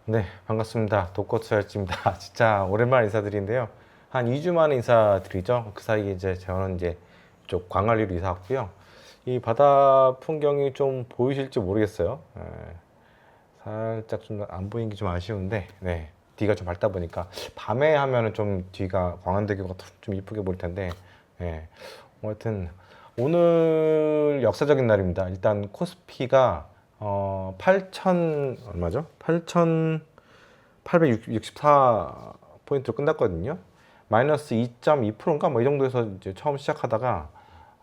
네, 반갑습니다. 독거투자일지입니다. 진짜 오랜만에 인사드리는데요. 한 2주 만에 인사드리죠. 그 사이에 이제 저는 이제 쪽 광안리로 이사 왔고요. 이 바다 풍경이 좀 보이실지 모르겠어요. 살짝 좀 안 보이는 게 좀 아쉬운데, 네. 뒤가 좀 밝다 보니까 밤에 하면은 좀 뒤가 광안대교가 좀 이쁘게 보일 텐데, 예. 하여튼 오늘 역사적인 날입니다. 일단 코스피가 8천 얼마죠? 8,864포인트로 끝났거든요. 마이너스 2.2%인가 뭐 이 정도에서 이제 처음 시작하다가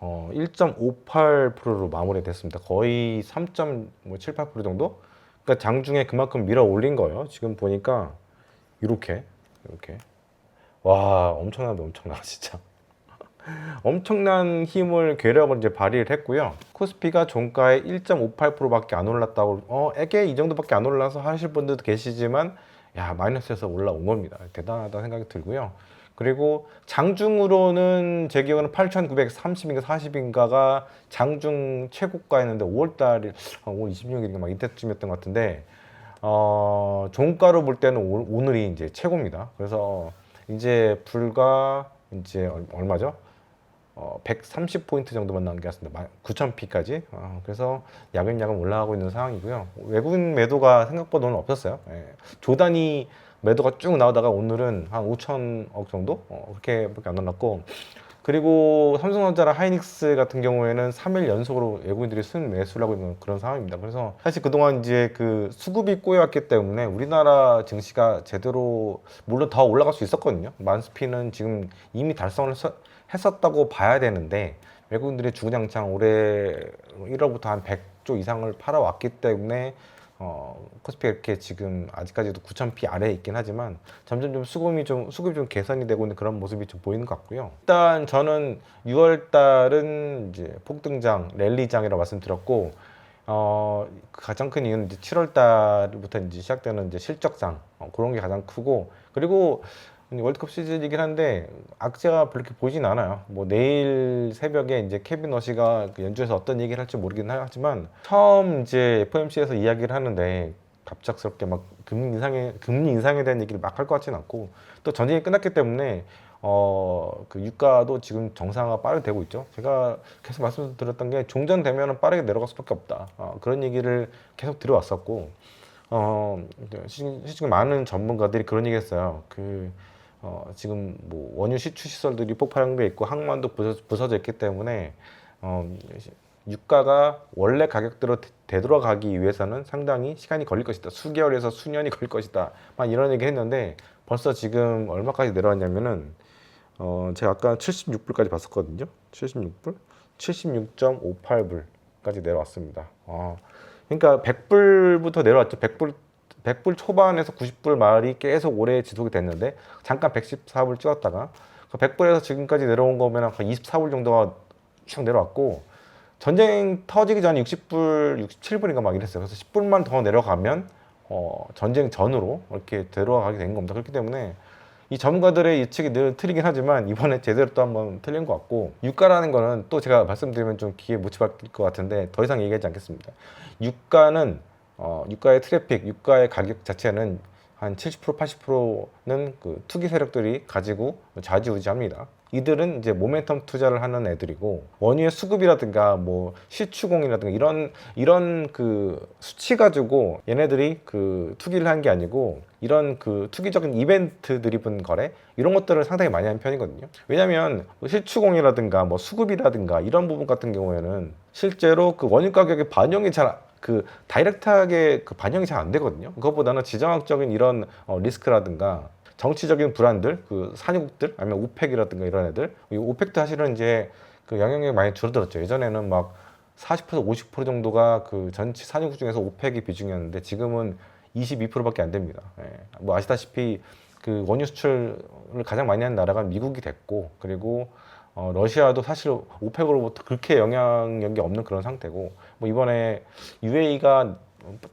1.58%로 마무리됐습니다. 거의 3.78% 정도? 그러니까 장중에 그만큼 밀어 올린 거예요. 지금 보니까 이렇게 와 엄청나다 엄청나 진짜. 엄청난 힘을 괴력을 이제 발휘를 했고요. 코스피가 종가에 1.58%밖에 안 올랐다고 에게 이 정도밖에 안 올라서 하실 분들도 계시지만 야 마이너스에서 올라온 겁니다. 대단하다 생각이 들고요. 그리고 장중으로는 제 기억에는 8,930인가 40인가가 장중 최고가였는데 5월달에 5월 26일인가 막 이때쯤이었던 것 같은데 종가로 볼 때는 오늘이 이제 최고입니다. 그래서 이제 불과 이제 얼마죠? 130포인트 정도만 남겼습니다. 9,000P까지. 그래서 야금야금 올라가고 있는 상황이고요. 외국인 매도가 생각보다 오늘 없었어요. 예. 조단위 매도가 쭉 나오다가 오늘은 한 5천억 정도? 그렇게밖에 안 올랐고. 그리고 삼성전자랑 하이닉스 같은 경우에는 3일 연속으로 외국인들이 순 매수를 하고 있는 그런 상황입니다. 그래서 사실 그동안 이제 그 수급이 꼬여왔기 때문에 우리나라 증시가 제대로 물론 더 올라갈 수 있었거든요. 만스피는 지금 이미 달성을 했었다고 봐야 되는데 외국인들이 주구장창 올해 1월부터 한 100조 이상을 팔아왔기 때문에 코스피가 이렇게 지금 아직까지도 9,000P 아래에 있긴 하지만 점점 좀 수급이 좀 개선이 되고 있는 그런 모습이 좀 보이는 것 같고요. 일단 저는 6월 달은 이제 폭등장, 랠리장이라고 말씀드렸고 가장 큰 이유는 이제 7월 달부터 이제 시작되는 이제 실적상 그런 게 가장 크고 그리고 월드컵 시즌이긴 한데 악재가 별로 이렇게 보이진 않아요. 뭐 내일 새벽에 이제 케빈 어시가 그 연주에서 어떤 얘기를 할지 모르긴 하지만 처음 이제 FOMC에서 이야기를 하는데 갑작스럽게 막 금리 인상에 대한 얘기를 막 할 것 같지는 않고 또 전쟁이 끝났기 때문에 그 유가도 지금 정상화가 빠르게 되고 있죠. 제가 계속 말씀드렸던 게 종전되면은 빠르게 내려갈 수밖에 없다. 그런 얘기를 계속 들어왔었고 지금 많은 전문가들이 그런 얘기 했어요. 지금 뭐 원유 시추 시설들이 폭발한 게 있고 항만도 부서져 있기 때문에 유가가 원래 가격대로 되돌아가기 위해서는 상당히 시간이 걸릴 것이다. 수개월에서 수년이 걸릴 것이다. 막 이런 얘기 했는데 벌써 지금 얼마까지 내려왔냐면은 제가 아까 76불까지 봤었거든요. 76불? 76.58불까지 내려왔습니다. 그러니까 100불부터 내려왔죠. 100불 초반에서 90불 말이 계속 오래 지속이 됐는데 잠깐 114불 찍었다가 100불에서 지금까지 내려온 거면 한 24불 정도가 쭉 내려왔고 전쟁 터지기 전에 60불, 67불인가 막 이랬어요. 그래서 10불만 더 내려가면 전쟁 전으로 이렇게 들어가게 된 겁니다. 그렇기 때문에 이 전문가들의 예측이 늘 틀리긴 하지만 이번에 제대로 또 한번 틀린 것 같고 유가라는 거는 또 제가 말씀드리면 좀 귀에 못이 박힐 것 같은데 더 이상 얘기하지 않겠습니다. 유가는 유가의 트래픽, 유가의 가격 자체는 한 70%, 80%는 그 투기 세력들이 가지고 좌지우지합니다. 이들은 이제 모멘텀 투자를 하는 애들이고 원유의 수급이라든가 뭐 시추공이라든가 이런 그 수치 가지고 얘네들이 그 투기를 한 게 아니고 이런 그 투기적인 이벤트 드리븐 거래 이런 것들을 상당히 많이 하는 편이거든요. 왜냐하면 실추공이라든가 뭐 수급이라든가 이런 부분 같은 경우에는 실제로 그 원유 가격의 반영이 잘 그 다이렉트하게 그 반영이 잘 안 되거든요. 그것보다는 지정학적인 이런 리스크라든가 정치적인 불안들, 그 산유국들 아니면 오펙이라든가 이런 애들, 이 오펙도 사실은 이제 그 영향력이 많이 줄어들었죠. 예전에는 막 40% 50% 정도가 그 전체 산유국 중에서 오펙의 비중이었는데 지금은 22%밖에 안 됩니다. 뭐 아시다시피 그 원유 수출을 가장 많이 하는 나라가 미국이 됐고 그리고 러시아도 사실 오펙으로부터 그렇게 영향력이 없는 그런 상태고 뭐 이번에 UAE가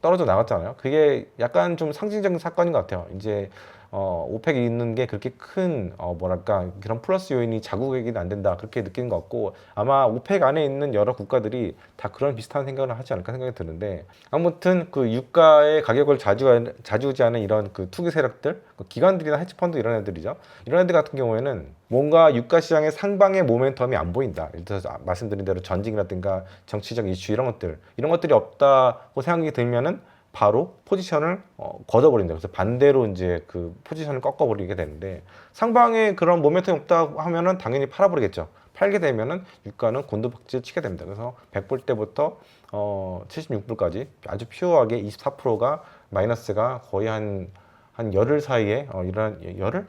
떨어져 나갔잖아요. 그게 약간 좀 상징적인 사건인 것 같아요. 이제 오펙이 있는 게 그렇게 큰 뭐랄까 그런 플러스 요인이 자국에게는 안 된다 그렇게 느끼는 것 같고, 아마 오펙 안에 있는 여러 국가들이 다 그런 비슷한 생각을 하지 않을까 생각이 드는데, 아무튼 그 유가의 가격을 좌지우지하는 이런 그 투기 세력들, 그 기관들이나 헤지펀드 이런 애들이죠. 이런 애들 같은 경우에는 뭔가 유가 시장의 상방의 모멘텀이 안 보인다. 예를 들어서 말씀드린 대로 전쟁이라든가 정치적 이슈 이런 것들이 없다고 생각이 들면은 바로 포지션을 걷어버린다. 그래서 반대로 이제 그 포지션을 꺾어버리게 되는데, 상방에 그런 모멘텀이 없다고 하면은 당연히 팔아버리겠죠. 팔게 되면은 유가는 곤두박질 치게 됩니다. 그래서 100불 때부터 76불까지 아주 퓨어하게 24%가 마이너스가 거의 한 열흘 사이에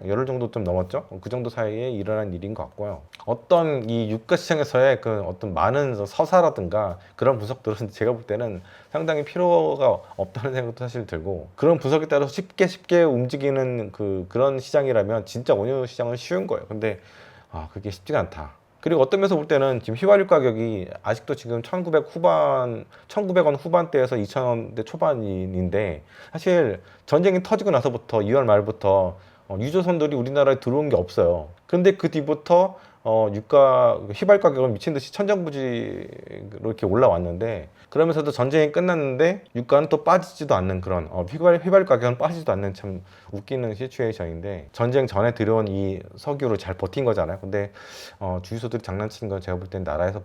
열흘 정도 좀 넘었죠. 그 정도 사이에 일어난 일인 것 같고요. 어떤 이 유가 시장에서의 그 어떤 많은 서사라든가 그런 분석들은 제가 볼 때는 상당히 필요가 없다는 생각도 사실 들고, 그런 분석에 따라서 쉽게 움직이는 그런 시장이라면 진짜 원유 시장은 쉬운 거예요. 근데 그게 쉽지가 않다. 그리고 어떤 면에서 볼 때는 지금 휘발유 가격이 아직도 지금 1900원 후반대에서 2000원대 초반인데, 사실 전쟁이 터지고 나서부터 2월 말부터 유조선들이 우리나라에 들어온 게 없어요. 근데 그 뒤부터 휘발유 가격은 미친 듯이 천정부지로 이렇게 올라왔는데, 그러면서도 전쟁이 끝났는데 유가는 또 빠지지도 않는 그런 휘발유 가격은 빠지지도 않는 참 웃기는 시츄에이션인데, 전쟁 전에 들어온 이 석유로 잘 버틴 거잖아요. 근데 주유소들이 장난치는 건 제가 볼 땐 나라에서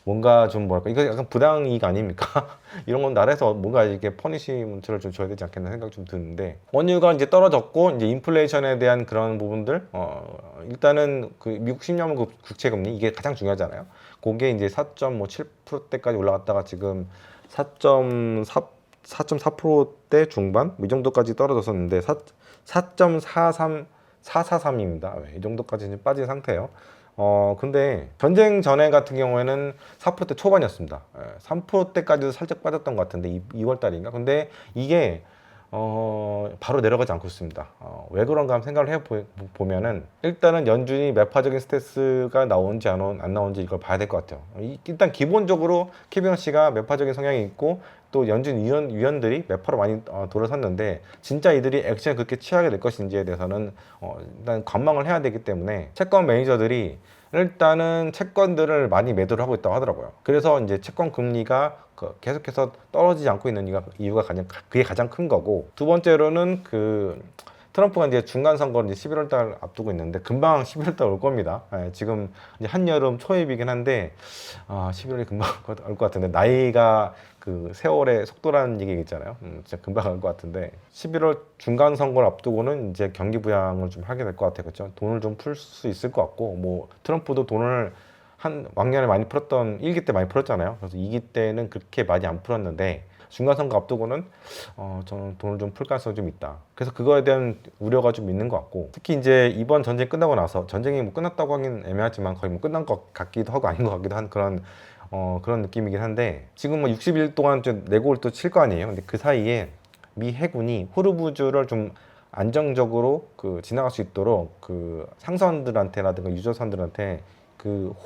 뭔가 좀 뭐랄까 이거 약간 부당이익 아닙니까? 이런 건 나라에서 뭔가 이렇게 퍼니시먼트를 좀 줘야 되지 않겠나 생각 좀 드는데, 원유가 이제 떨어졌고 이제 인플레이션에 대한 그런 부분들 일단은 그 미국 10년물 국채금리 이게 가장 중요하잖아요. 그게 이제 4.7%대까지 올라갔다가 지금 4.4%대 중반 이 정도까지 떨어졌었는데 4.443입니다. 이 정도까지 빠진 상태예요. 근데 전쟁 전에 같은 경우에는 4%대 초반이었습니다. 3%대까지도 살짝 빠졌던 것 같은데 2월 달인가. 근데 이게 바로 내려가지 않고 있습니다. 왜 그런가 한번 생각을 해보면은, 일단은 연준이 매파적인 스탠스가 나오는지 안 나오는지 이걸 봐야 될 것 같아요. 일단 기본적으로 케빈 씨가 매파적인 성향이 있고, 또 연준 위원들이 매파로 많이 돌아섰는데, 진짜 이들이 액션을 그렇게 취하게 될 것인지에 대해서는 일단 관망을 해야 되기 때문에, 채권 매니저들이 일단은 채권들을 많이 매도를 하고 있다고 하더라고요. 그래서 이제 채권 금리가 계속해서 떨어지지 않고 있는 이유가 그게 가장 큰 거고, 두 번째로는 트럼프가 이제 중간 선거를 이제 11월 달 앞두고 있는데, 금방 11월 달 올 겁니다. 지금 이제 한여름 초입이긴 한데 11월이 금방 올 것 같은데, 나이가 그 세월의 속도라는 얘기 있잖아요. 진짜 금방 올 것 같은데, 11월 중간 선거를 앞두고는 이제 경기 부양을 좀 하게 될 것 같아요. 그렇죠? 돈을 좀 풀 수 있을 것 같고, 뭐 트럼프도 돈을 왕년에 많이 풀었던 1기 때 많이 풀었잖아요. 그래서 2기 때는 그렇게 많이 안 풀었는데, 중간선거 앞두고는 저는 돈을 좀 풀 가능성이 좀 있다. 그래서 그거에 대한 우려가 좀 있는 것 같고, 특히 이제 이번 전쟁 끝나고 나서, 전쟁이 뭐 끝났다고 하긴 애매하지만 거의 뭐 끝난 것 같기도 하고 아닌 것 같기도 한 그런 느낌이긴 한데, 지금 뭐 60일 동안 좀 내고를 또 칠 거 아니에요. 근데 그 사이에 미 해군이 호르무즈를 좀 안정적으로 지나갈 수 있도록 상선들한테라든가 유조선들한테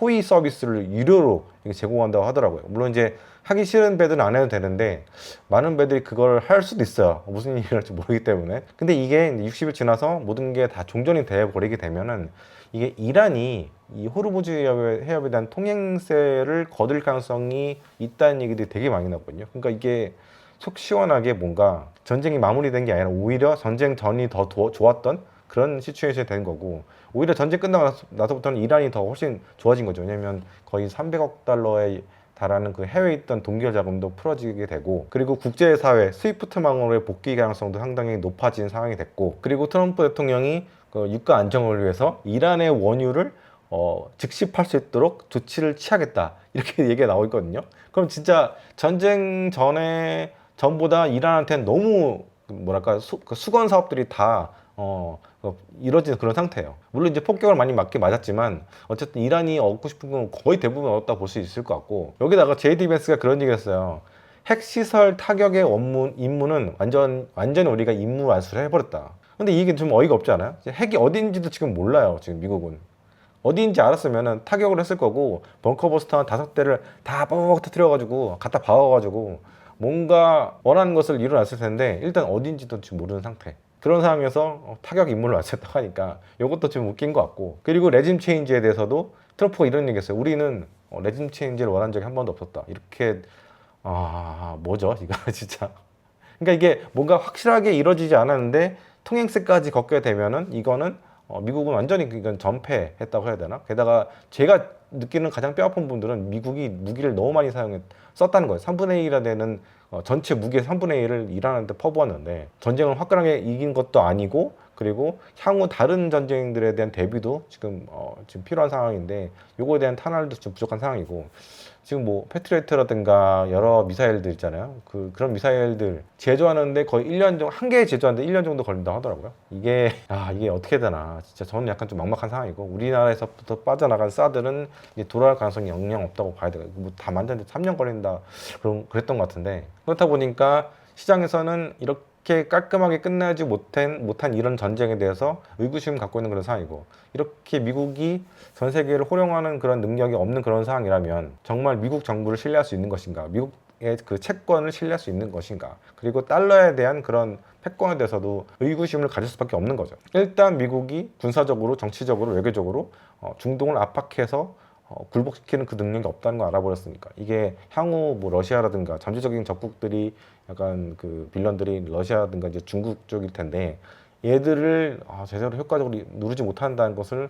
호위 서비스를 유료로 제공한다고 하더라고요. 물론 이제 하기 싫은 배들은 안 해도 되는데, 많은 배들이 그걸 할 수도 있어요. 무슨 일이 할지 모르기 때문에. 근데 이게 60일 지나서 모든 게 다 종전이 되어 버리게 되면은, 이게 이란이 이 호르무즈 해협에 대한 통행세를 거둘 가능성이 있다는 얘기들이 되게 많이 나거든요. 그러니까 이게 속 시원하게 뭔가 전쟁이 마무리된 게 아니라 오히려 전쟁 전이 더 좋았던 그런 시츄에이션이 된 거고, 오히려 전쟁 끝나고 나서부터는 이란이 더 훨씬 좋아진 거죠. 왜냐면 거의 300억 달러에 달하는 해외에 있던 동결 자금도 풀어지게 되고, 그리고 국제사회 스위프트망으로의 복귀 가능성도 상당히 높아진 상황이 됐고, 그리고 트럼프 대통령이 유가 안정을 위해서 이란의 원유를 즉시 팔 수 있도록 조치를 취하겠다, 이렇게 얘기가 나오고 있거든요. 그럼 진짜 전쟁 전보다 이란한테는 너무 뭐랄까 수건 사업들이 다 이뤄진 그런 상태예요. 물론 이제 폭격을 많이 맞았지만 어쨌든 이란이 얻고 싶은 건 거의 대부분 얻었다 볼 수 있을 것 같고, 여기다가 JD 벤스가 그런 얘기를 했어요. 핵시설 타격의 임무는 완전히 우리가 임무 완수를 해버렸다. 근데 이게 좀 어이가 없지 않아요? 핵이 어딘지도 지금 몰라요. 지금 미국은 어디인지 알았으면 타격을 했을 거고, 벙커버스터 한 5대를 다 뻑뻑 터뜨려가지고 갖다 박아가지고 뭔가 원하는 것을 이뤄놨을 텐데 일단 어딘지도 지금 모르는 상태. 그런 상황에서 타격 임무를 왔었다고 하니까 이것도 좀 웃긴 것 같고, 그리고 레짐 체인지에 대해서도 트럼프가 이런 얘기 했어요. 우리는 레짐 체인지를 원한 적이 한 번도 없었다. 이렇게 뭐죠 이거 진짜. 그러니까 이게 뭔가 확실하게 이루어지지 않았는데 통행세까지 걷게 되면은 이거는 미국은 완전히 이건 전패했다고 해야 되나? 게다가 제가 느끼는 가장 뼈아픈 분들은 미국이 무기를 너무 많이 썼다는 거예요. 3분의 1이나 되는 전체 무기의 3분의 1을 이란한테 퍼부었는데 전쟁을 화끈하게 이긴 것도 아니고, 그리고 향후 다른 전쟁들에 대한 대비도 지금 필요한 상황인데 요거에 대한 탄알도 좀 부족한 상황이고, 지금 뭐 패트리어트라든가 여러 미사일들 있잖아요. 그런 미사일들 제조하는데 거의 1년 정도, 한 개 제조하는데 1년 정도 걸린다고 하더라고요. 이게 어떻게 되나. 진짜 저는 약간 좀 막막한 상황이고, 우리나라에서부터 빠져나간 사들은 이제 돌아갈 가능성이 영영 없다고 봐야 돼요. 뭐 다 만드는데 3년 걸린다. 그랬던 것 같은데, 그렇다 보니까 시장에서는 이렇게 깔끔하게 끝나지 못한 이런 전쟁에 대해서 의구심을 갖고 있는 그런 상황이고, 이렇게 미국이 전 세계를 호령하는 그런 능력이 없는 그런 상황이라면 정말 미국 정부를 신뢰할 수 있는 것인가, 미국의 그 채권을 신뢰할 수 있는 것인가, 그리고 달러에 대한 그런 패권에 대해서도 의구심을 가질 수밖에 없는 거죠. 일단 미국이 군사적으로, 정치적으로, 외교적으로 중동을 압박해서 굴복시키는 그 능력이 없다는 걸 알아버렸으니까, 이게 향후 뭐 러시아라든가 잠재적인 적국들이 약간 그 빌런들이 러시아라든가 이제 중국 쪽일 텐데, 얘들을 제대로 효과적으로 누르지 못한다는 것을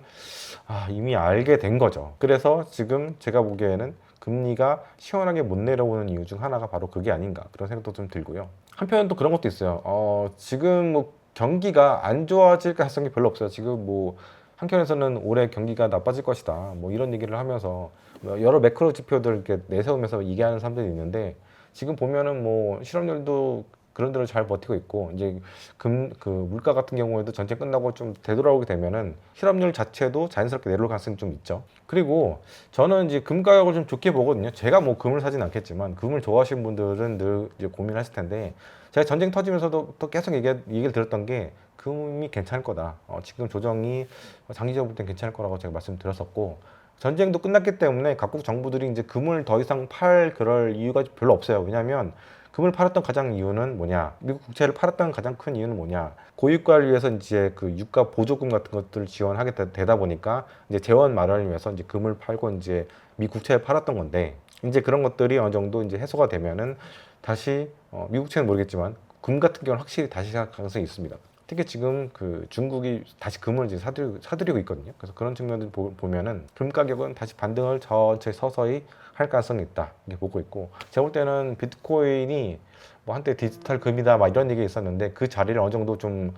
이미 알게 된 거죠. 그래서 지금 제가 보기에는 금리가 시원하게 못 내려오는 이유 중 하나가 바로 그게 아닌가, 그런 생각도 좀 들고요. 한편은 또 그런 것도 있어요. 지금 뭐 경기가 안 좋아질 가능성이 별로 없어요. 지금 뭐 한편에서는 올해 경기가 나빠질 것이다, 뭐 이런 얘기를 하면서 여러 매크로 지표들 이렇게 내세우면서 얘기하는 사람들이 있는데, 지금 보면은 뭐 실업률도 그런 대로 잘 버티고 있고, 이제 그 물가 같은 경우에도 전쟁 끝나고 좀 되돌아오게 되면은 실업률 자체도 자연스럽게 내려올 가능성이 좀 있죠. 그리고 저는 이제 금 가격을 좀 좋게 보거든요. 제가 뭐 금을 사진 않겠지만 금을 좋아하시는 분들은 늘 이제 고민하실 텐데, 제가 전쟁 터지면서도 또 계속 얘기를 들었던 게 금이 괜찮을 거다. 지금 조정이 장기적으로 볼 땐 괜찮을 거라고 제가 말씀드렸었고, 전쟁도 끝났기 때문에 각국 정부들이 이제 금을 더 이상 그럴 이유가 별로 없어요. 왜냐하면 금을 팔았던 가장 이유는 뭐냐? 미국 국채를 팔았던 가장 큰 이유는 뭐냐? 고유가를 위해서 이제 그 유가 보조금 같은 것들을 지원하게 되다 보니까 이제 재원 마련을 위해서 이제 금을 팔고 이제 미 국채를 팔았던 건데, 이제 그런 것들이 어느 정도 이제 해소가 되면은 다시 미국 국채는 모르겠지만 금 같은 경우는 확실히 다시 갈 가능성이 있습니다. 특히 지금 그 중국이 다시 금을 이제 사들이고 있거든요. 그래서 그런 측면을 보면은 금 가격은 다시 반등을 천천히 서서히 할 가능성이 있다, 이렇게 보고 있고, 제가 볼 때는 비트코인이 뭐 한때 디지털 금이다 막 이런 얘기 있었는데 그 자리를 어느 정도 좀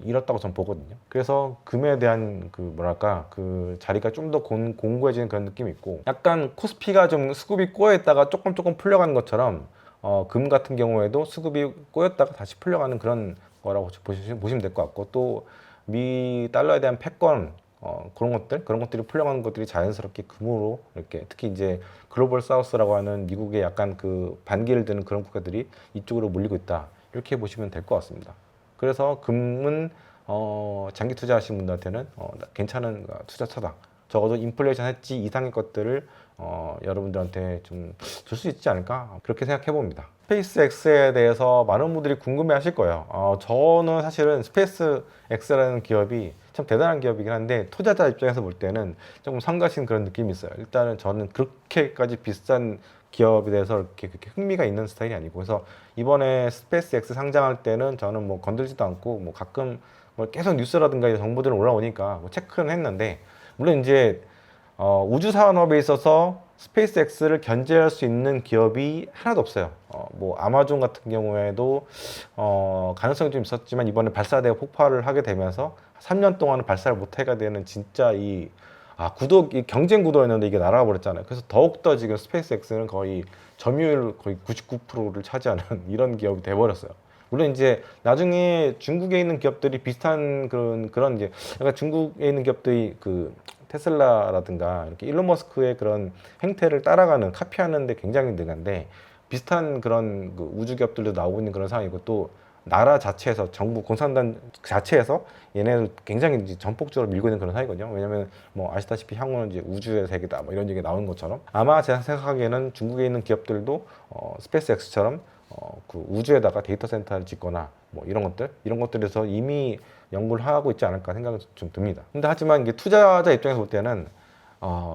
잃었다고 저는 보거든요. 그래서 금에 대한 그 뭐랄까 그 자리가 좀 더 공고해지는 그런 느낌이 있고, 약간 코스피가 좀 수급이 꼬여있다가 조금 풀려가는 것처럼 금 같은 경우에도 수급이 꼬였다가 다시 풀려가는 그런 거라고 보시면 될 것 같고, 또 미 달러에 대한 패권 그런 것들이 풀려가는 것들이 자연스럽게 금으로 이렇게, 특히 이제 글로벌 사우스라고 하는 미국의 약간 그 반기를 드는 그런 국가들이 이쪽으로 몰리고 있다, 이렇게 보시면 될 것 같습니다. 그래서 금은 장기 투자하시는 분들한테는 괜찮은 투자처다. 적어도 인플레이션 해지 이상의 것들을 여러분들한테 좀 줄 수 있지 않을까, 그렇게 생각해 봅니다. 스페이스X에 대해서 많은 분들이 궁금해 하실 거예요. 저는 사실은 스페이스X라는 기업이 참 대단한 기업이긴 한데, 투자자 입장에서 볼 때는 조금 성가신 그런 느낌이 있어요. 일단은 저는 그렇게까지 비싼 기업에 대해서 그렇게 흥미가 있는 스타일이 아니고, 그래서 이번에 스페이스X 상장할 때는 저는 뭐 건들지도 않고, 뭐 가끔 뭐 계속 뉴스라든가 이런 정보들 올라오니까 뭐 체크는 했는데, 물론 이제 우주 산업에 있어서 스페이스X를 견제할 수 있는 기업이 하나도 없어요. 뭐 아마존 같은 경우에도 가능성이 좀 있었지만 이번에 발사대가 폭발을 하게 되면서 3년 동안은 발사를 못 해가 되는 진짜 이 경쟁 구도였는데 이게 날아가 버렸잖아요. 그래서 더욱더 지금 스페이스X는 거의 점유율 거의 99%를 차지하는 이런 기업이 돼버렸어요. 물론 이제 나중에 중국에 있는 기업들이 비슷한 그런 이제 약간 중국에 있는 기업들이 그 테슬라라든가 이렇게 일론 머스크의 그런 행태를 따라가는, 카피하는 데 굉장히 능한데, 비슷한 그런 그 우주 기업들도 나오고 있는 그런 상황이고, 또 나라 자체에서 정부 공산당 자체에서 얘네들 굉장히 이제 전폭적으로 밀고 있는 그런 사이거든요. 왜냐면 뭐 아시다시피 향후는 이제 우주의 세계다 뭐 이런 얘기 나오는 것처럼 아마 제가 생각하기에는 중국에 있는 기업들도 스페이스X처럼 그 우주에다가 데이터 센터를 짓거나 뭐 이런 것들에서 이미 연구를 하고 있지 않을까 생각이 좀 듭니다. 근데 하지만 이게 투자자 입장에서 볼 때는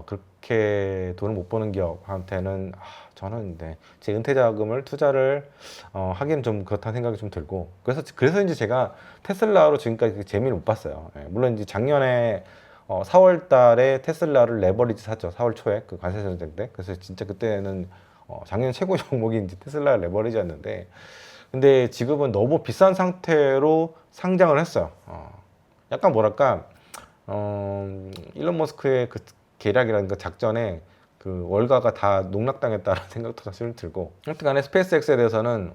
그렇게 돈을 못 버는 기업한테는 저는 제 은퇴 자금을 투자를 하기엔 좀 그렇다는 생각이 좀 들고 그래서 이제 제가 테슬라로 지금까지 재미를 못 봤어요. 예, 물론 이제 작년에 4월 달에 테슬라를 레버리지 샀죠. 4월 초에 그 관세 전쟁 때. 그래서 진짜 그때는 작년 최고 종목이 이제 테슬라 레버리지였는데 근데 지금은 너무 비싼 상태로 상장을 했어요. 약간 뭐랄까 일론 머스크의 그 계략이라든가 작전에 그 월가가 다 농락당했다는 생각도 사실 들고 하여튼간에 스페이스X에 대해서는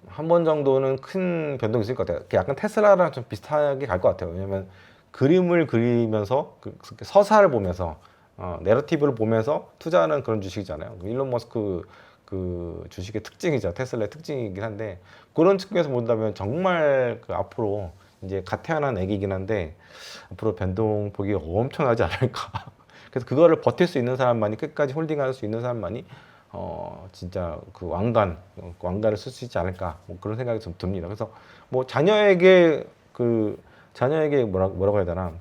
한 번 정도는 큰 변동이 있을 것 같아요. 약간 테슬라랑 좀 비슷하게 갈 것 같아요. 왜냐면 그림을 그리면서 서사를 보면서 내러티브를 보면서 투자하는 그런 주식이잖아요. 일론 머스크 그 주식의 특징이죠. 테슬라의 특징이긴 한데 그런 측면에서 본다면 정말 그 앞으로 이제 갓 태어난 애기긴 한데 앞으로 변동폭이 엄청나지 않을까. 그래서 그거를 버틸 수 있는 사람만이 끝까지 홀딩할 수 있는 사람만이 진짜 그 왕관을 쓸 수 있지 않을까. 뭐 그런 생각이 좀 듭니다. 그래서 뭐 자녀에게 뭐라고 해야 되나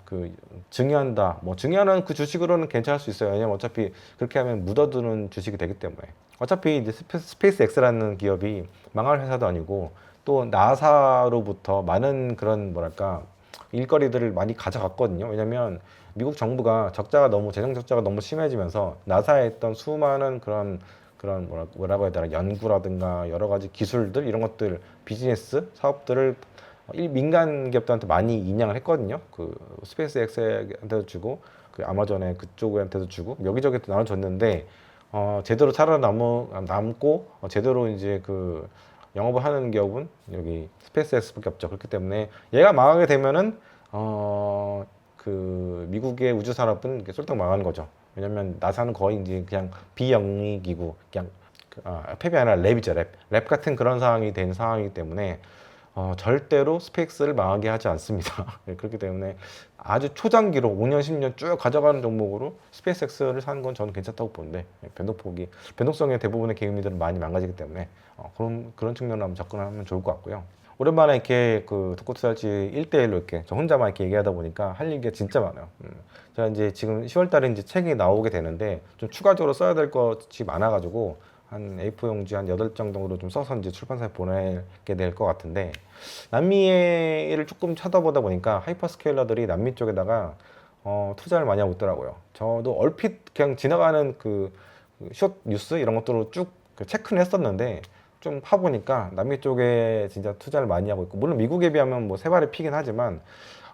증여한다. 뭐 증여하는 그 주식으로는 괜찮을 수 있어요. 왜냐면 어차피 그렇게 하면 묻어두는 주식이 되기 때문에. 어차피 이제 스페이스X라는 기업이 망할 회사도 아니고 또 나사로부터 많은 그런 뭐랄까 일거리들을 많이 가져갔거든요. 왜냐면 미국 정부가 재정 적자가 너무 심해지면서 나사에 있던 수많은 그런 뭐라고 해야 되나 연구라든가 여러 가지 기술들 이런 것들 비즈니스 사업들을 민간 기업들한테 많이 인양을 했거든요. 그 스페이스X한테도 주고 그 아마존의 그쪽한테도 주고 여기저기 나눠줬는데 제대로 살아남고 제대로 이제 그 영업을 하는 기업은 여기 스페이스X밖에 없죠. 그렇기 때문에 얘가 망하게 되면은 그 미국의 우주 산업은 쏠딱 망하는 거죠. 왜냐면 나사는 거의 이제 그냥 비영리 기구, 그냥 팹이 아니라 랩이죠, 랩 같은 그런 상황이 된 상황이기 때문에 절대로 스페이스를 망하게 하지 않습니다. 그렇기 때문에 아주 초장기로 5년, 10년 쭉 가져가는 종목으로 스페이스X를 사는 건 저는 괜찮다고 보는데 변동성의 대부분의 개미들은 많이 망가지기 때문에 그런 측면으로 한번 접근하면 좋을 것 같고요. 오랜만에 이렇게 그 독고투자지 1대1로 이렇게 저 혼자만 이렇게 얘기하다 보니까 할 얘기가 진짜 많아요. 제가 이제 지금 10월 달에 이제 책이 나오게 되는데 좀 추가적으로 써야 될 것이 많아가지고 한 A4 용지 한 8장 정도로 좀 써서 이제 출판사에 보내게 될 것 같은데 남미를 조금 찾아보다 보니까 하이퍼스케일러들이 남미 쪽에다가 투자를 많이 하고 있더라고요. 저도 얼핏 그냥 지나가는 숏 뉴스 이런 것들로 쭉 체크는 했었는데 좀 파보니까 남미 쪽에 진짜 투자를 많이 하고 있고 물론 미국에 비하면 뭐 세 발의 피긴 하지만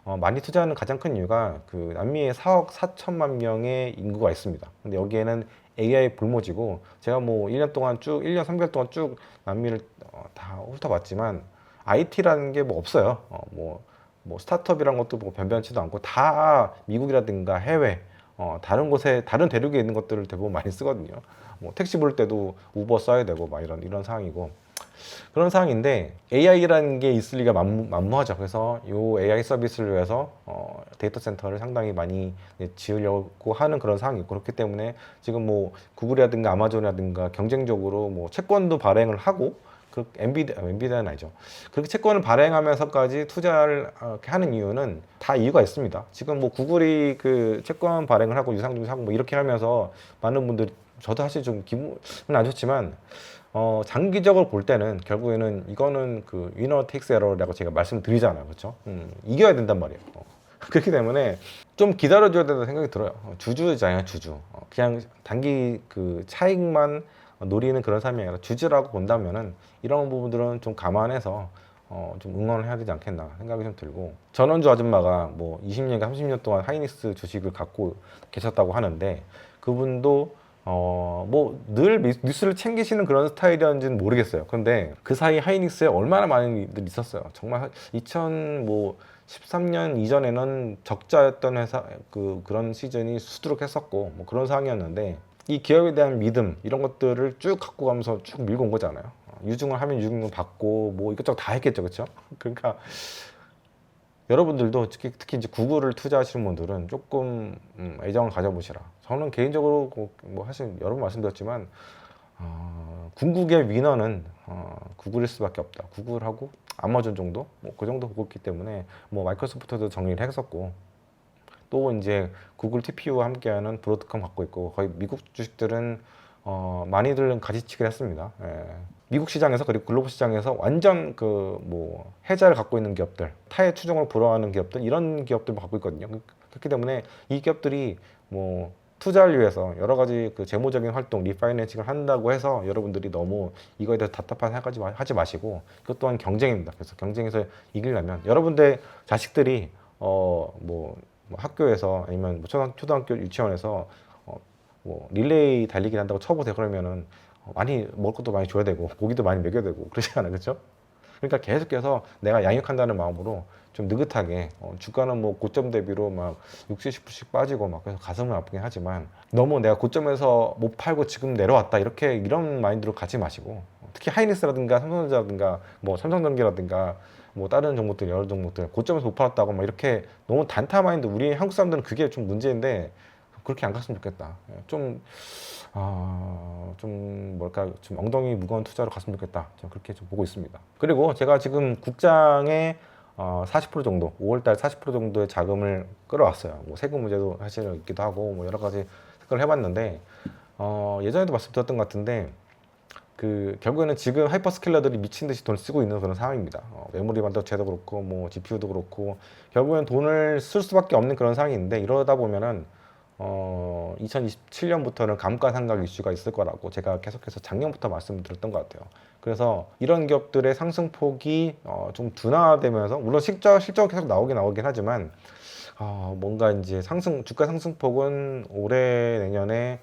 많이 투자하는 가장 큰 이유가 그 남미에 4억 4천만 명의 인구가 있습니다. 근데 여기에는 AI 불모지고 제가 뭐 1년 3개월 동안 쭉 남미를 다 훑어봤지만 IT라는 게 뭐 없어요. 뭐 스타트업이란 것도 뭐 변변치도 않고 다 미국이라든가 해외 다른 곳에 다른 대륙에 있는 것들을 대부분 많이 쓰거든요. 뭐 택시 부를 때도 우버 써야 되고 막 이런 상황이고 그런 상황인데 AI라는 게 있을 리가 만무하죠. 그래서 이 AI 서비스를 위해서 데이터 센터를 상당히 많이 지으려고 하는 그런 상황이 있고 그렇기 때문에 지금 뭐 구글이라든가 아마존이라든가 경쟁적으로 뭐 채권도 발행을 하고 엔비디아는 아니죠. 그렇게 채권을 발행하면서까지 투자를 하는 이유는 다 이유가 있습니다. 지금 뭐 구글이 그 채권 발행을 하고 유상증자 하고 뭐 이렇게 하면서 많은 분들이 저도 사실 좀 기분은 안 좋지만 장기적으로 볼 때는 결국에는 이거는 그 위너 테이크스 에러라고 제가 말씀드리잖아요. 그렇죠? 이겨야 된단 말이에요. 그렇기 때문에 좀 기다려줘야 된다는 생각이 들어요. 주주잖아요, 주주. 그냥 단기 그 차익만 노리는 그런 삶이 아니라 주주라고 본다면은 이런 부분들은 좀 감안해서 좀 응원을 해야 되지 않겠나 생각이 좀 들고 전원주 아줌마가 뭐 20년과 30년 동안 하이닉스 주식을 갖고 계셨다고 하는데 그분도 뭐 늘 뉴스를 챙기시는 그런 스타일이었는지는 모르겠어요. 근데 그 사이 하이닉스에 얼마나 많은 일들이 있었어요. 정말 2013년 이전에는 적자였던 회사 그런 시즌이 수두룩했었고 뭐 그런 상황이었는데 이 기업에 대한 믿음 이런 것들을 쭉 갖고 가면서 쭉 밀고 온 거잖아요. 유증을 하면 유증을 받고 뭐 이것저것 다 했겠죠, 그렇죠? 그러니까 여러분들도 특히 이제 구글을 투자하시는 분들은 조금 애정을 가져보시라. 저는 개인적으로 뭐 사실 여러 번 말씀드렸지만 궁극의 위너는 구글일 수밖에 없다. 구글하고 아마존 정도, 뭐 그 정도 보고 있기 때문에 뭐 마이크로소프트도 정리를 했었고 또 이제 구글 TPU와 함께하는 브로드컴 갖고 있고 거의 미국 주식들은 많이들 가지치기를 했습니다. 예. 미국 시장에서 그리고 글로벌 시장에서 완전 그 뭐 해자를 갖고 있는 기업들, 타의 추종을 불허하는 기업들 이런 기업들 갖고 있거든요. 그렇기 때문에 이 기업들이 뭐 투자를 위해서 여러 가지 그 재무적인 활동, 리파이낸싱을 한다고 해서 여러분들이 너무 이거에 대해서 답답한 생각까지 하지 마시고 그것 또한 경쟁입니다. 그래서 경쟁에서 이기려면 여러분들 자식들이 뭐 학교에서 아니면 뭐 초등학교 유치원에서 뭐 릴레이 달리기를 한다고 쳐보세요. 그러면은 많이 먹을 것도 많이 줘야 되고 고기도 많이 먹여야 되고 그러지 않아요, 그렇죠? 그러니까 계속해서 내가 양육한다는 마음으로 좀 느긋하게 주가는 뭐 고점 대비로 막 60, 70%씩 빠지고 막 그래서 가슴은 아프긴 하지만 너무 내가 고점에서 못 팔고 지금 내려왔다 이렇게 이런 마인드로 가지 마시고 특히 하이닉스라든가 삼성전자라든가 뭐 삼성전기라든가 뭐 다른 종목들 여러 종목들 고점에서 못 팔았다고 막 이렇게 너무 단타 마인드 우리 한국 사람들은 그게 좀 문제인데 그렇게 안 갔으면 좋겠다. 좀 뭘까 좀 엉덩이 무거운 투자로 갔으면 좋겠다. 저는 그렇게 좀 보고 있습니다. 그리고 제가 지금 국장에 40% 정도, 5월달 40% 정도의 자금을 끌어왔어요. 뭐 세금 문제도 사실 있기도 하고 뭐 여러 가지 생각을 해봤는데 예전에도 말씀드렸던 것 같은데 그 결국에는 지금 하이퍼스케일러들이 미친 듯이 돈을 쓰고 있는 그런 상황입니다. 메모리 반도체도 그렇고 뭐 GPU도 그렇고 결국엔 돈을 쓸 수밖에 없는 그런 상황인데 이러다 보면은 2027년부터는 감가상각 이슈가 있을 거라고 제가 계속해서 작년부터 말씀드렸던 것 같아요. 그래서 이런 기업들의 상승폭이 좀 둔화되면서 물론 실적 계속 나오긴 하지만 뭔가 이제 주가 상승폭은 올해 내년에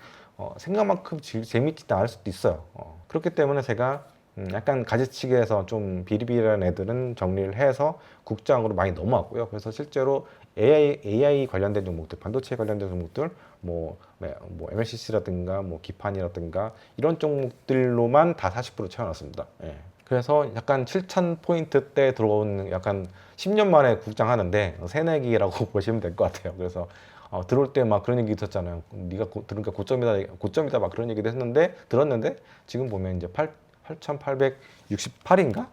생각만큼 재밌지 않을 수도 있어요. 그렇기 때문에 제가 약간 가지치기해서 좀 비리비리한 애들은 정리를 해서 국장으로 많이 넘어왔고요. 그래서 실제로 AI 관련된 종목들, 반도체 관련된 종목들, 뭐 MLCC라든가 뭐 기판이라든가 이런 종목들로만 다 40% 채워놨습니다. 예. 그래서 약간 7,000포인트 때 들어온 약간 10년 만에 국장하는데 새내기라고 보시면 될 것 같아요. 그래서 들어올 때 막 그런 얘기 있었잖아요. 네가 들으니까 고점이다 막 그런 얘기도 들었는데 지금 보면 이제 8,868인가?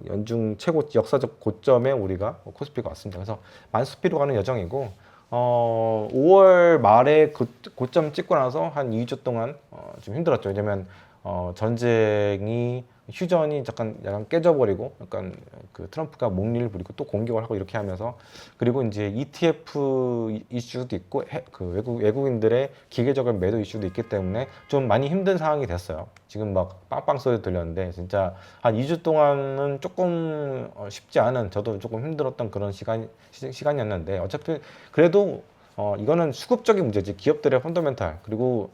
연중 최고 역사적 고점에 우리가 코스피가 왔습니다. 그래서 만수피로 가는 여정이고 5월 말에 고점 찍고 나서 한 2주 동안 좀 힘들었죠. 왜냐면 전쟁이 휴전이 약간 깨져버리고 약간 그 트럼프가 목리를 부리고 또 공격을 하고 이렇게 하면서 그리고 이제 ETF 이슈도 있고 그 외국인들의 기계적인 매도 이슈도 있기 때문에 좀 많이 힘든 상황이 됐어요. 지금 막 빵빵 소리 들렸는데 진짜 한 2주 동안은 조금 쉽지 않은 저도 조금 힘들었던 그런 시간이었는데 어차피 그래도 이거는 수급적인 문제지 기업들의 펀더멘탈 그리고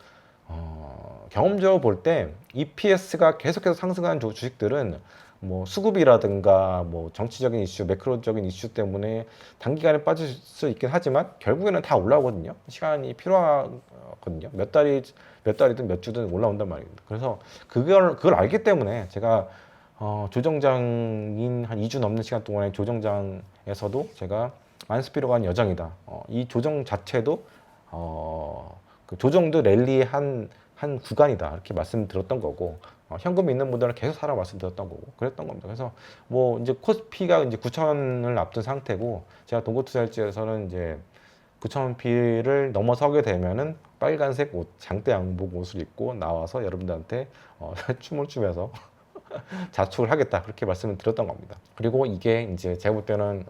경험적으로 볼 때 EPS가 계속해서 상승하는 주식들은 뭐 수급이라든가 뭐 정치적인 이슈, 매크로적인 이슈 때문에 단기간에 빠질 수 있긴 하지만 결국에는 다 올라오거든요. 시간이 필요하거든요. 몇 달이든 몇 주든 올라온단 말입니다. 그래서 그걸 알기 때문에 제가 조정장인 한 2주 넘는 시간 동안에 조정장에서도 제가 만스피로 간 여정이다. 이 조정 자체도 그 조정도 랠리의 한 구간이다 이렇게 말씀드렸던 거고 현금이 있는 분들은 계속 사라 말씀드렸던 거고 그랬던 겁니다. 그래서 뭐 이제 코스피가 이제 9,000을 앞둔 상태고 제가 동고투자일지에서는 이제 9,000P를 넘어서게 되면은 빨간색 옷 장대 양복 옷을 입고 나와서 여러분들한테 춤을 추면서 자축을 하겠다 그렇게 말씀을 드렸던 겁니다. 그리고 이게 이제 제가 볼 때는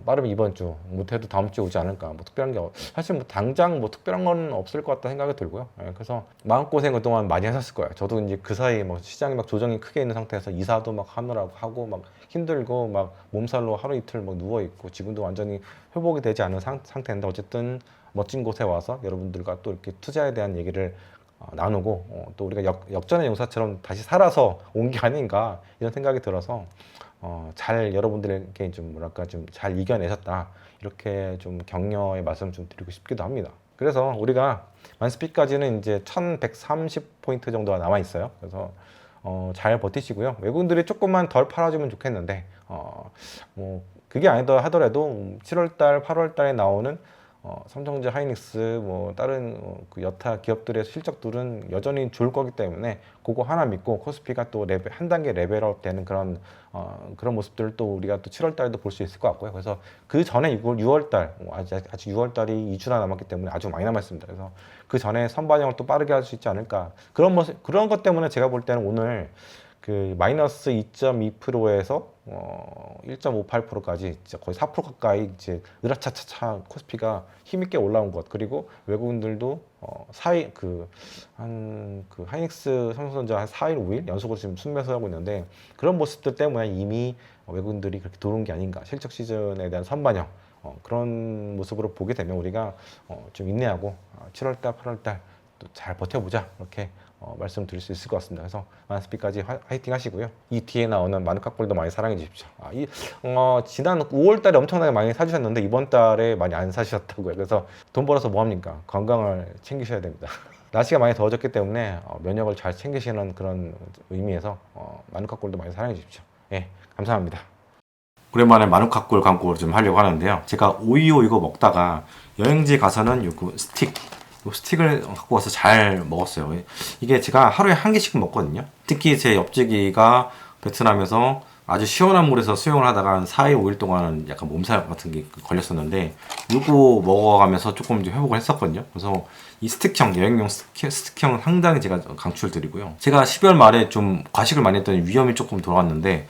빠르면 이번 주 못해도 다음 주에 오지 않을까 뭐 특별한 게 사실 뭐 당장 뭐 특별한 건 없을 것 같다 생각이 들고요. 그래서 마음고생 그동안 많이 하셨을 거예요. 저도 이제 그 사이에 뭐 시장이 막 조정이 크게 있는 상태에서 이사도 막 하느라고 하고 막 힘들고 막 몸살로 하루 이틀 막 누워 있고 지금도 완전히 회복이 되지 않은 상태인데 어쨌든 멋진 곳에 와서 여러분들과 또 이렇게 투자에 대한 얘기를 나누고 또 우리가 역전의 용사처럼 다시 살아서 온 게 아닌가 이런 생각이 들어서 잘 여러분들에게 좀 뭐랄까 좀 잘 이겨내셨다 이렇게 좀 격려의 말씀 좀 드리고 싶기도 합니다. 그래서 우리가 만스피까지는 이제 1130포인트 정도가 남아 있어요. 그래서 잘 버티시고요. 외국인들이 조금만 덜 팔아주면 좋겠는데 뭐 그게 아니다 하더라도 7월달, 8월달에 나오는 삼성전자, 하이닉스, 뭐 다른 그 여타 기업들의 실적들은 여전히 좋을 거기 때문에 그거 하나 믿고 코스피가 또 한 단계 레벨업 되는 그런 모습들을 또 우리가 또 7월달에도 볼 수 있을 것 같고요. 그래서 그 전에 6월달 아직 6월달이 2주나 남았기 때문에 아주 많이 남았습니다. 그래서 그 전에 선반영을 또 빠르게 할 수 있지 않을까 그런 것 때문에 제가 볼 때는 오늘 그 마이너스 2.2%에서 1.58%까지 거의 4% 가까이 이제 으라차차차 코스피가 힘있게 올라온 것, 그리고 외국인들도 하이닉스, 삼성전자 한 4일, 5일 연속으로 지금 순매수하고 있는데 그런 모습들 때문에 이미 외국인들이 그렇게 들어온 게 아닌가, 실적 시즌에 대한 선반영 그런 모습으로 보게 되면 우리가 좀 인내하고 7월달, 8월달 또 잘 버텨보자 이렇게 말씀드릴 수 있을 것 같습니다. 그래서 만스피까지 화이팅 하시고요. 이 뒤에 나오는 마누카골도 많이 사랑해 주십시오. 지난 5월달에 엄청나게 많이 사주셨는데 이번 달에 많이 안 사주셨다고요. 그래서 돈 벌어서 뭐 합니까? 건강을 챙기셔야 됩니다. 날씨가 많이 더워졌기 때문에 면역을 잘 챙기시는 그런 의미에서 마누카골도 많이 사랑해 주십시오. 예, 감사합니다. 오랜만에 마누카골 광고를 좀 하려고 하는데요. 제가 오이오 이거 먹다가 여행지 가서는 요거 스틱을 갖고 와서 잘 먹었어요. 이게 제가 하루에 한 개씩 먹거든요. 특히 제 옆집이가 베트남에서 아주 시원한 물에서 수영을 하다가 한 4일, 5일 동안은 약간 몸살 같은 게 걸렸었는데 이거 먹어가면서 조금 좀 회복을 했었거든요. 그래서 이 스틱형, 여행용 스틱형 상당히 제가 강추를 드리고요. 제가 12월 말에 좀 과식을 많이 했더니 위염이 조금 돌아왔는데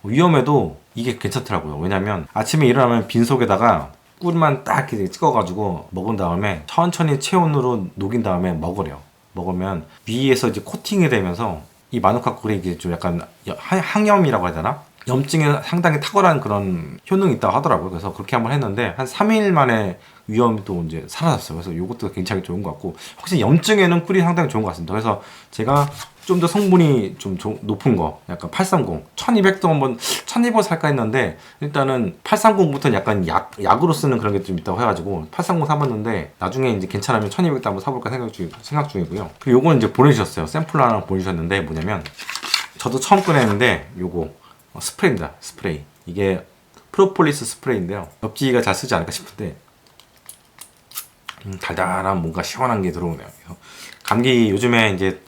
위염에도 이게 괜찮더라고요. 왜냐면 아침에 일어나면 빈속에다가 꿀만 딱 이렇게 찍어가지고 먹은 다음에 천천히 체온으로 녹인 다음에 먹으래요. 먹으면 위에서 이제 코팅이 되면서 이 마누카꿀이 이게 좀 약간 항염이라고 해야 되나? 염증에 상당히 탁월한 그런 효능이 있다고 하더라고요. 그래서 그렇게 한번 했는데 한 3일 만에 위염이 또 이제 사라졌어요. 그래서 이것도 굉장히 좋은 것 같고, 확실히 염증에는 꿀이 상당히 좋은 것 같습니다. 그래서 제가 좀 더 성분이 좀 높은 거, 약간 830, 1200도 한번 1200 살까 했는데 일단은 830부터는 약간 약으로 쓰는 그런 게 좀 있다고 해가지고 830 사봤는데 나중에 이제 괜찮으면 1200도 한번 사볼까 생각 중이고요. 그리고 요거는 이제 보내주셨어요. 샘플 하나 보내주셨는데 뭐냐면 저도 처음 꺼냈는데 요거 스프레이입니다. 스프레이. 이게 프로폴리스 스프레이인데요. 옆지가 잘 쓰지 않을까 싶은데 달달한 뭔가 시원한 게 들어오네요. 감기 요즘에 이제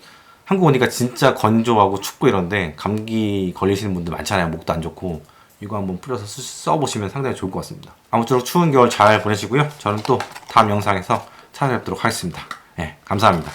한국 오니까 진짜 건조하고 춥고 이런데 감기 걸리시는 분들 많잖아요. 목도 안 좋고. 이거 한번 뿌려서 써보시면 상당히 좋을 것 같습니다. 아무쪼록 추운 겨울 잘 보내시고요. 저는 또 다음 영상에서 찾아뵙도록 하겠습니다. 네, 감사합니다.